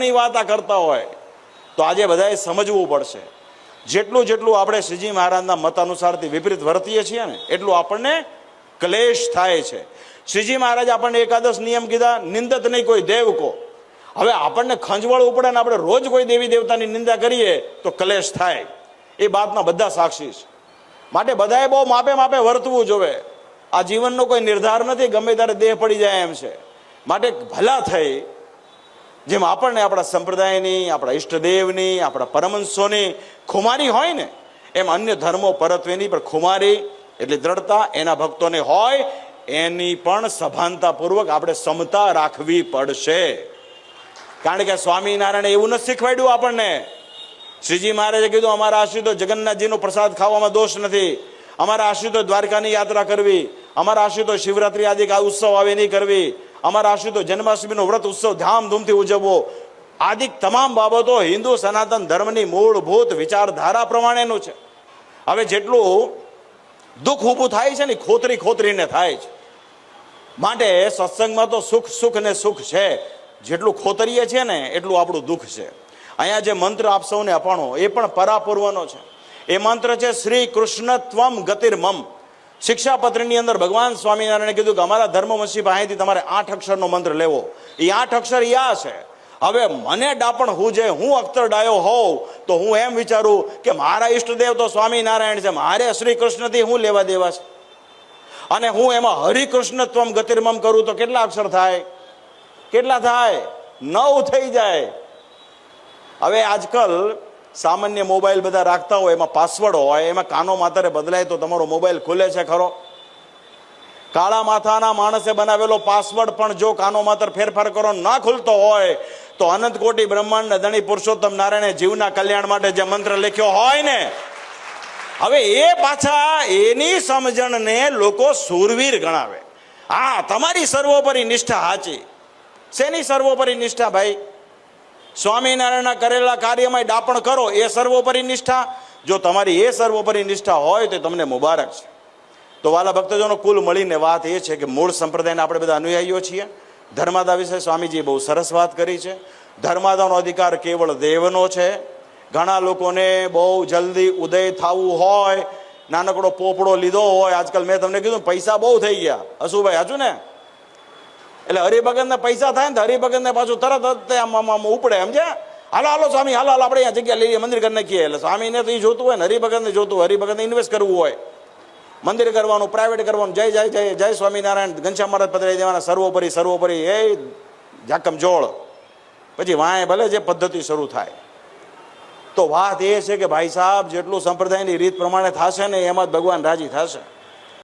ધર્મની વાત આ કરતા હોય તો આજે બધાએ સમજવું પડશે. જેટલું આપણે શ્રીજી મહારાજના મત અનુસારથી વિપરીત વર્તીએ છીએ ને એટલું આપણને ક્લેશ થાય છે. શ્રીજી મહારાજ આપણને એકાદશ નિયમ કીધા, નિંદત નહીં કોઈ દેવ કો. હવે આપણને ખંજવાળવું પડે ને આપણે રોજ કોઈ દેવી દેવતાની નિંદા કરીએ તો ક્લેશ થાય. એ બાતના બધા સાક્ષી છે. માટે બધાએ બહુ માપે માપે વર્તવું જોવે. આ જીવનનો કોઈ નિર્ધાર નથી, ગમે ત્યારે દેહ પડી જાય એમ છે. માટે ભલા થઈ જેમ આપણને આપણા સંપ્રદાયની, આપણા ઈષ્ટદેવની, આપણા પરમહંસોની ખુમારી હોય ને એમ અન્ય ધર્મો પરત્વેની પણ ખુમારી એટલે દ્રઢતા એના ભક્તોને હોય, એની પણ સભાનતાપૂર્વક આપણે સમતા રાખવી પડશે. કારણ કે સ્વામિનારાયણે એવું નથી શીખવાડ્યું આપણને. શ્રીજી મહારાજે કીધું અમારા આશ્રિતો જગન્નાથજીનો પ્રસાદ ખાવામાં દોષ નથી, અમારા આશ્રિતો દ્વારકાની યાત્રા કરવી, અમારા આશ્રિતો શિવરાત્રી આદિ ઉત્સવ આવે નહીં કરવી, અમારા આશ્રિતો જન્માષ્ટમીનો વ્રત ઉત્સવ ધામધૂમથી ઉજવવો, આદિ તમામ બાબતો હિન્દુ સનાતન ધર્મની મૂળભૂત વિચારધારા પ્રમાણેનું છે. હવે જેટલું દુઃખ ઊભું થાય છે ને ખોતરીને થાય છે. માટે સત્સંગમાં તો સુખ ને સુખ છે. જેટલું ખોતરીએ છે ને એટલું આપણું દુઃખ છે. અહીંયા જે મંત્ર આપ સૌને અપાણો એ પણ પરાપૂર્વનો છે. એ મંત્ર છે શ્રી કૃષ્ણ ત્વમ ગતિર્મમ. શિક્ષાપત્રની અંદર ભગવાન સ્વામિનારાયણે કીધું કે અમારા ધર્મવંશી પાસેથી તમારે 8 અક્ષરનો મંત્ર લેવો. એ 8 અક્ષર યા છે. હવે મને ડાપણ હું જે હું અખ્તર ડાયો હોઉં તો હું એમ વિચારું કે મારા ઈષ્ટદેવ તો સ્વામિનારાયણ છે, મારે શ્રી કૃષ્ણથી હું લેવા દેવા છે. અને હું એમાં હરિકૃષ્ણ ત્વમ ગતિર્મમ કરું તો કેટલા અક્ષર થાય? કેટલા થાય? 9 થઈ જાય. હવે આજકાલ સામાન્ય મોબાઈલ બધા રાખતા હોય, એમાં પાસવર્ડ હોય, એમાં કાનો માતરે બદલાય તો તમારો મોબાઈલ ખુલે છે ખરો? કાળા માથાના માણસે બનાવેલો પાસવર્ડ પણ જો કાનો માતર ફેરફાર કરો ના ખુલતો હોય તો અનંત કોટી બ્રહ્માંડ ધણી પુરુષોત્તમ નારાયણે જીવના કલ્યાણ માટે જે મંત્ર લખ્યો હોય ને, હવે એ પાછા એની સમજણને લોકો સુરવીર ગણાવે. હા, તમારી સર્વોપરી નિષ્ઠા સાચી. શેની સર્વોપરી નિષ્ઠા ભાઈ? સ્વામિનારાયણના કરેલા કાર્યમાં ડાપણ કરો એ સર્વોપરી નિષ્ઠા. જો તમારી એ સર્વોપરી નિષ્ઠા હોય તો તમને મુબારક છે. તો વાલા ભક્તજનો, કુલ મળીને વાત એ છે કે મૂળ સંપ્રદાયના આપણે બધા અનુયાયીઓ છીએ. ધર્માદા વિશે સ્વામીજીએ બહુ સરસ વાત કરી છે. ધર્માદાનો અધિકાર કેવળ દેવનો છે. ઘણા લોકોને બહુ જલ્દી ઉદય થવું હોય, નાનકડો પોપડો લીધો હોય. આજકાલ મેં તમને કીધું પૈસા બહુ થઈ ગયા. હસુભાઈ હાચું ને? એટલે હરિભગતને પૈસા થાય ને હરિભગતને પાછું તરત આમ ઉપડે, સમજ્યા? હાલો સ્વામી, હાલો આપણે અહીંયા જગ્યા લઈએ, મંદિર કરી નાખીએ. એટલે સ્વામીને તો એ જોતું હોય ને, હરિભગતને જોતું હોય. હરિભગતને ઇન્વેસ્ટ કરવું હોય, મંદિર કરવાનું, પ્રાઇવેટ કરવાનું. જય જય જય જય સ્વામિનારાયણ, ઘનશ્યામ મહારાજ પધરાવી દેવાના, સર્વોપરી એ જાકમ જોળ. પછી વાંય ભલે જે પદ્ધતિ શરૂ થાય. તો વાત એ છે કે ભાઈ સાહેબ, જેટલું સંપ્રદાયની રીત પ્રમાણે થશે ને એમાં જ ભગવાન રાજી થશે.